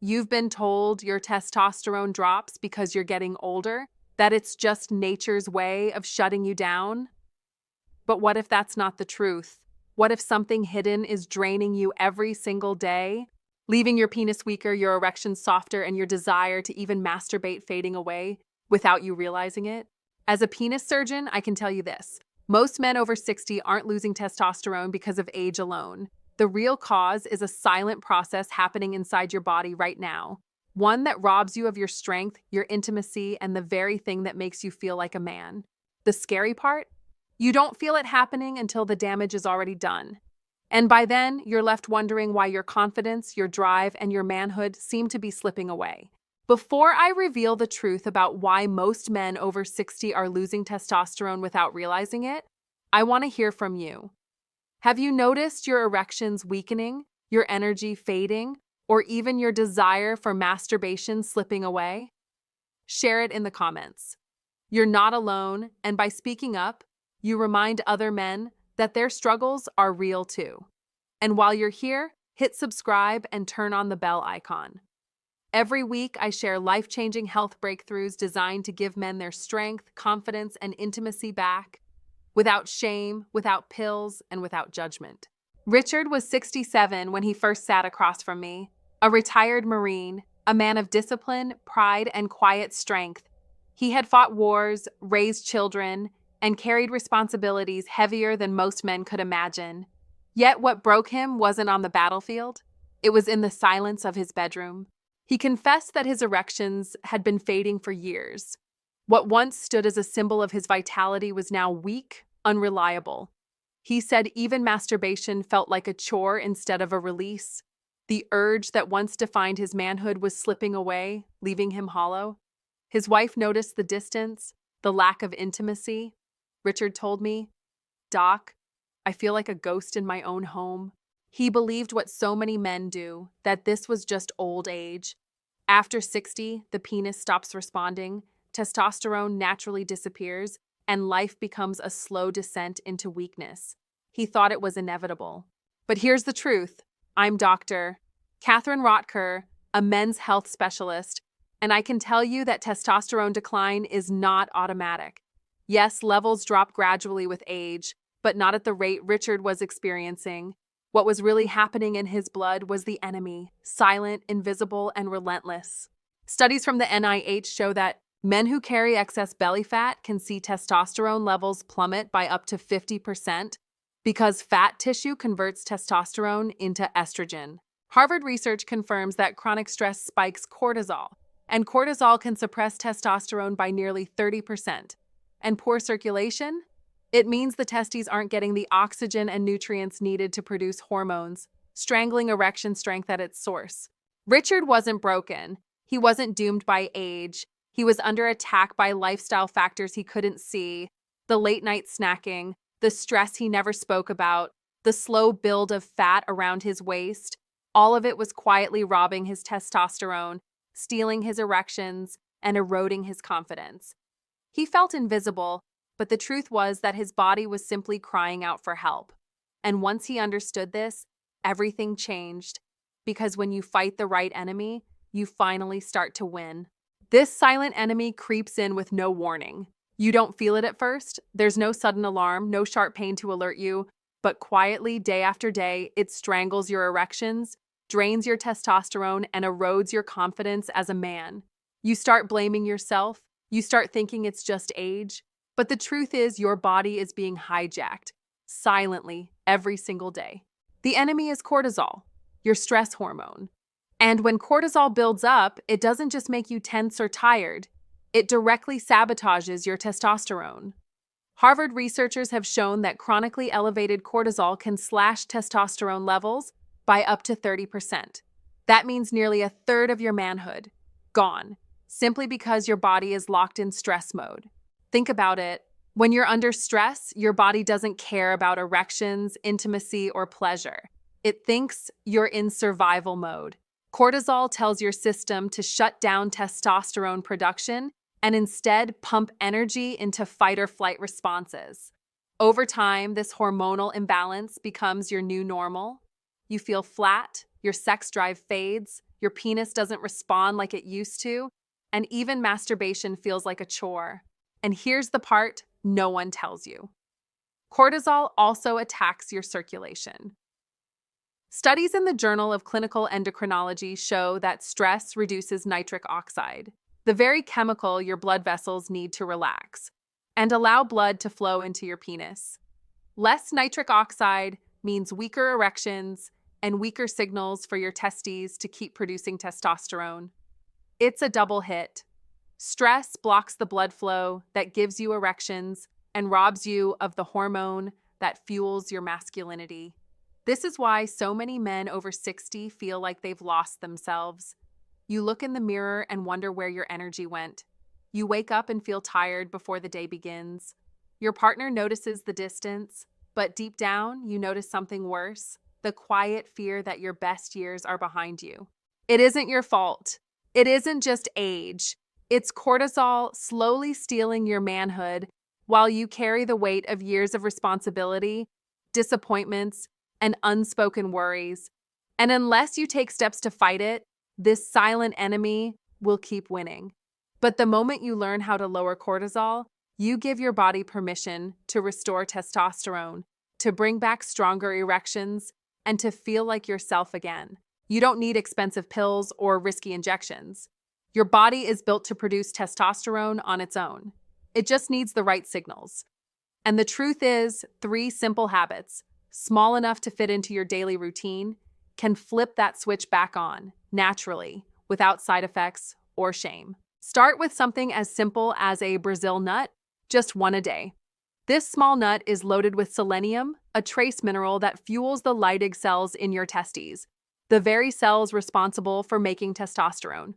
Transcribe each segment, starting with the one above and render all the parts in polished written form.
You've been told your testosterone drops because you're getting older, that it's just nature's way of shutting you down. But what if that's not the truth? What if something hidden is draining you every single day, leaving your penis weaker, your erections softer, and your desire to even masturbate fading away without you realizing it? As a penis surgeon, I can tell you this. Most men over 60 aren't losing testosterone because of age alone. The real cause is a silent process happening inside your body right now. One that robs you of your strength, your intimacy, and the very thing that makes you feel like a man. The scary part? You don't feel it happening until the damage is already done. And by then, you're left wondering why your confidence, your drive, and your manhood seem to be slipping away. Before I reveal the truth about why most men over 60 are losing testosterone without realizing it, I want to hear from you. Have you noticed your erections weakening, your energy fading, or even your desire for masturbation slipping away? Share it in the comments. You're not alone, and by speaking up, you remind other men that their struggles are real too. And while you're here, hit subscribe and turn on the bell icon. Every week, I share life-changing health breakthroughs designed to give men their strength, confidence, and intimacy back, without shame, without pills, and without judgment. Richard was 67 when he first sat across from me, a retired Marine, a man of discipline, pride, and quiet strength. He had fought wars, raised children, and carried responsibilities heavier than most men could imagine. Yet what broke him wasn't on the battlefield. It was in the silence of his bedroom. He confessed that his erections had been fading for years. What once stood as a symbol of his vitality was now weak, unreliable. He said even masturbation felt like a chore instead of a release. The urge that once defined his manhood was slipping away, leaving him hollow. His wife noticed the distance, the lack of intimacy. Richard told me, "Doc, I feel like a ghost in my own home." He believed what so many men do, that this was just old age. After 60, the penis stops responding, testosterone naturally disappears, and life becomes a slow descent into weakness. He thought it was inevitable. But here's the truth. I'm Dr. Catherine Rotker, a men's health specialist, and I can tell you that testosterone decline is not automatic. Yes, levels drop gradually with age, but not at the rate Richard was experiencing. What was really happening in his blood was the enemy, silent, invisible, and relentless. Studies from the NIH show that men who carry excess belly fat can see testosterone levels plummet by up to 50% because fat tissue converts testosterone into estrogen. Harvard research confirms that chronic stress spikes cortisol, and cortisol can suppress testosterone by nearly 30%. And poor circulation? It means the testes aren't getting the oxygen and nutrients needed to produce hormones, strangling erection strength at its source. Richard wasn't broken. He wasn't doomed by age. He was under attack by lifestyle factors he couldn't see, the late-night snacking, the stress he never spoke about, the slow build of fat around his waist. All of it was quietly robbing his testosterone, stealing his erections, and eroding his confidence. He felt invisible, but the truth was that his body was simply crying out for help. And once he understood this, everything changed. Because when you fight the right enemy, you finally start to win. This silent enemy creeps in with no warning. You don't feel it at first. There's no sudden alarm, no sharp pain to alert you. But quietly, day after day, it strangles your erections, drains your testosterone, and erodes your confidence as a man. You start blaming yourself. You start thinking it's just age. But the truth is your body is being hijacked, silently, every single day. The enemy is cortisol, your stress hormone. And when cortisol builds up, it doesn't just make you tense or tired. It directly sabotages your testosterone. Harvard researchers have shown that chronically elevated cortisol can slash testosterone levels by up to 30%. That means nearly a third of your manhood gone, simply because your body is locked in stress mode. Think about it. When you're under stress, your body doesn't care about erections, intimacy, or pleasure. It thinks you're in survival mode. Cortisol tells your system to shut down testosterone production and instead pump energy into fight or flight responses. Over time, this hormonal imbalance becomes your new normal. You feel flat, your sex drive fades, your penis doesn't respond like it used to, and even masturbation feels like a chore. And here's the part no one tells you. Cortisol also attacks your circulation. Studies in the Journal of Clinical Endocrinology show that stress reduces nitric oxide, the very chemical your blood vessels need to relax, and allow blood to flow into your penis. Less nitric oxide means weaker erections and weaker signals for your testes to keep producing testosterone. It's a double hit. Stress blocks the blood flow that gives you erections and robs you of the hormone that fuels your masculinity. This is why so many men over 60 feel like they've lost themselves. You look in the mirror and wonder where your energy went. You wake up and feel tired before the day begins. Your partner notices the distance, but deep down, you notice something worse, the quiet fear that your best years are behind you. It isn't your fault. It isn't just age. It's cortisol slowly stealing your manhood while you carry the weight of years of responsibility, disappointments, and unspoken worries. And unless you take steps to fight it, this silent enemy will keep winning. But the moment you learn how to lower cortisol, you give your body permission to restore testosterone, to bring back stronger erections, and to feel like yourself again. You don't need expensive pills or risky injections. Your body is built to produce testosterone on its own. It just needs the right signals. And the truth is, 3 simple habits, small enough to fit into your daily routine, can flip that switch back on, naturally, without side effects or shame. Start with something as simple as a Brazil nut, just 1 a day. This small nut is loaded with selenium, a trace mineral that fuels the Leydig cells in your testes, the very cells responsible for making testosterone.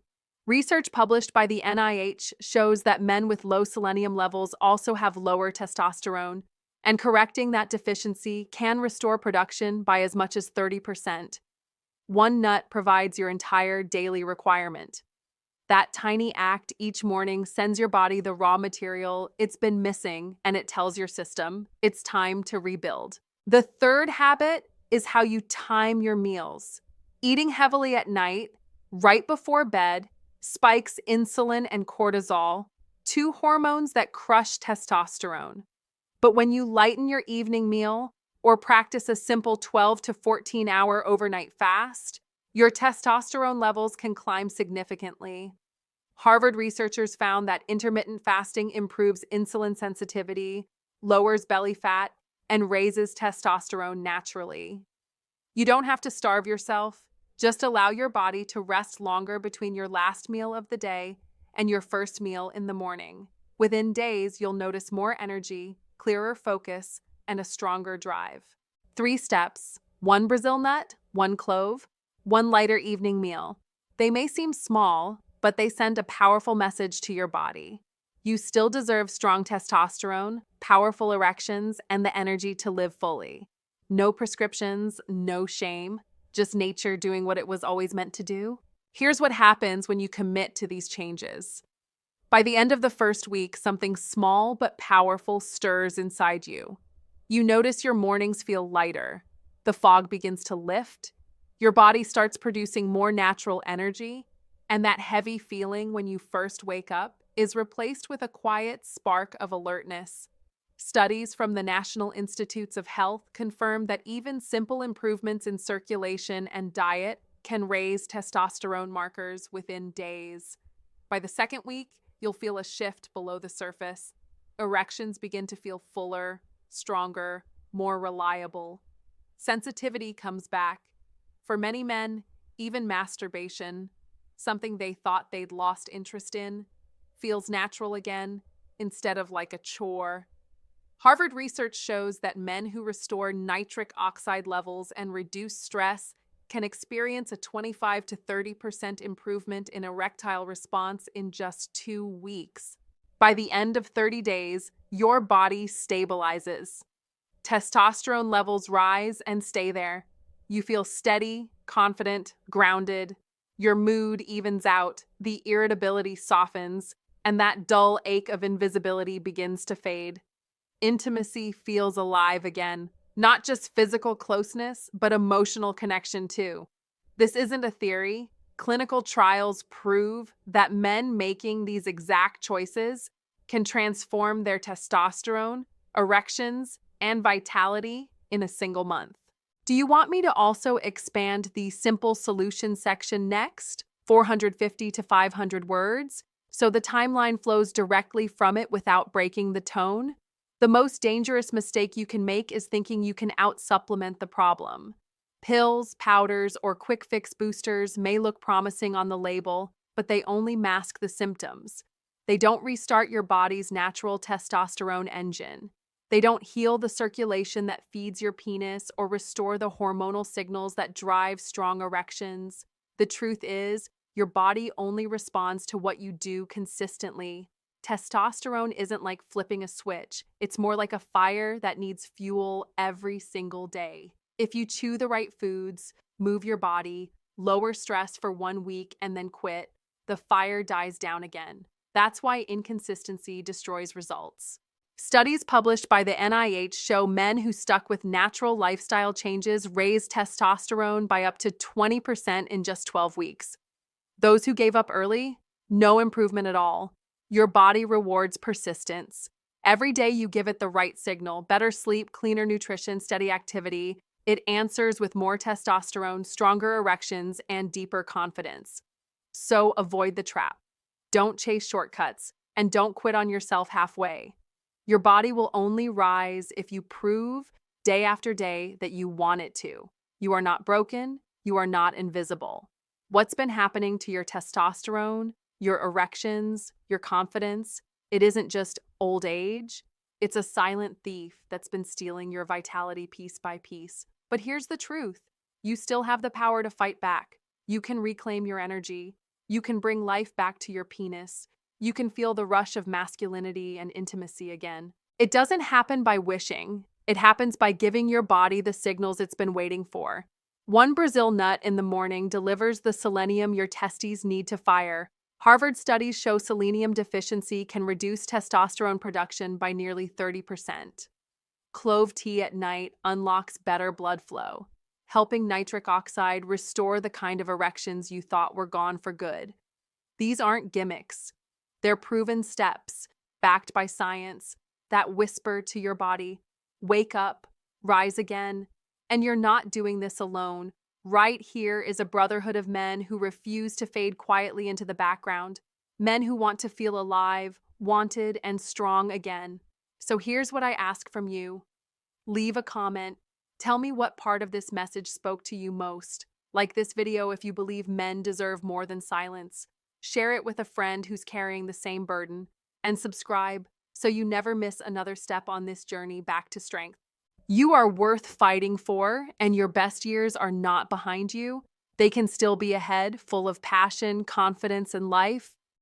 Research published by the NIH shows that men with low selenium levels also have lower testosterone, and correcting that deficiency can restore production by as much as 30%. 1 nut provides your entire daily requirement. That tiny act each morning sends your body the raw material it's been missing, and it tells your system it's time to rebuild. The 3rd habit is how you time your meals. Eating heavily at night, right before bed, spikes insulin and cortisol, 2 hormones that crush testosterone. But when you lighten your evening meal or practice a simple 12 to 14-hour overnight fast, your testosterone levels can climb significantly. Harvard researchers found that intermittent fasting improves insulin sensitivity, lowers belly fat, and raises testosterone naturally. You don't have to starve yourself. Just allow your body to rest longer between your last meal of the day and your first meal in the morning. Within days, you'll notice more energy, clearer focus, and a stronger drive. 3 steps: 1 Brazil nut, 1 clove, 1 lighter evening meal. They may seem small, but they send a powerful message to your body. You still deserve strong testosterone, powerful erections, and the energy to live fully. No prescriptions, no shame, just nature doing what it was always meant to do. Here's what happens when you commit to these changes. By the end of the first week, something small but powerful stirs inside you. You notice your mornings feel lighter. The fog begins to lift. Your body starts producing more natural energy, and that heavy feeling when you first wake up is replaced with a quiet spark of alertness. Studies from the National Institutes of Health confirm that even simple improvements in circulation and diet can raise testosterone markers within days. By the 2nd week, you'll feel a shift below the surface. Erections begin to feel fuller, stronger, more reliable. Sensitivity comes back. For many men, even masturbation, something they thought they'd lost interest in, feels natural again instead of like a chore. Harvard research shows that men who restore nitric oxide levels and reduce stress can experience a 25 to 30% improvement in erectile response in just 2 weeks. By the end of 30 days, your body stabilizes. Testosterone levels rise and stay there. You feel steady, confident, grounded. Your mood evens out, the irritability softens, and that dull ache of invisibility begins to fade. Intimacy feels alive again, not just physical closeness, but emotional connection too. This isn't a theory, Clinical trials prove that men making these exact choices can transform their testosterone, erections, and vitality in a single month. Do you want me to also expand the simple solution section next, 450 to 500 words, so the timeline flows directly from it without breaking the tone? The most dangerous mistake you can make is thinking you can out-supplement the problem. Pills, powders, or quick fix boosters may look promising on the label, but they only mask the symptoms. They don't restart your body's natural testosterone engine. They don't heal the circulation that feeds your penis or restore the hormonal signals that drive strong erections. The truth is, your body only responds to what you do consistently. Testosterone isn't like flipping a switch. It's more like a fire that needs fuel every single day. If you chew the right foods, move your body, lower stress for 1 week, and then quit, the fire dies down again. That's why inconsistency destroys results. Studies published by the NIH show men who stuck with natural lifestyle changes raised testosterone by up to 20% in just 12 weeks. Those who gave up early, no improvement at all. Your body rewards persistence. Every day you give it the right signal, better sleep, cleaner nutrition, steady activity, it answers with more testosterone, stronger erections, and deeper confidence. So avoid the trap. Don't chase shortcuts, and don't quit on yourself halfway. Your body will only rise if you prove day after day that you want it to. You are not broken, you are not invisible. What's been happening to your testosterone, your erections, your confidence? It isn't just old age, it's a silent thief that's been stealing your vitality piece by piece. But here's the truth. You still have the power to fight back. You can reclaim your energy. You can bring life back to your penis. You can feel the rush of masculinity and intimacy again. It doesn't happen by wishing. It happens by giving your body the signals it's been waiting for. One Brazil nut in the morning delivers the selenium your testes need to fire. Harvard studies show selenium deficiency can reduce testosterone production by nearly 30%. Clove tea at night unlocks better blood flow, helping nitric oxide restore the kind of erections you thought were gone for good. These aren't gimmicks. They're proven steps, backed by science, that whisper to your body, wake up, rise again. And you're not doing this alone. Right here is a brotherhood of men who refuse to fade quietly into the background. Men who want to feel alive, wanted, and strong again. So here's what I ask from you. Leave a comment. Tell me what part of this message spoke to you most. Like this video if you believe men deserve more than silence. Share it with a friend who's carrying the same burden. And subscribe so you never miss another step on this journey back to strength. You are worth fighting for, and your best years are not behind you. They can still be ahead, full of passion, confidence, and life.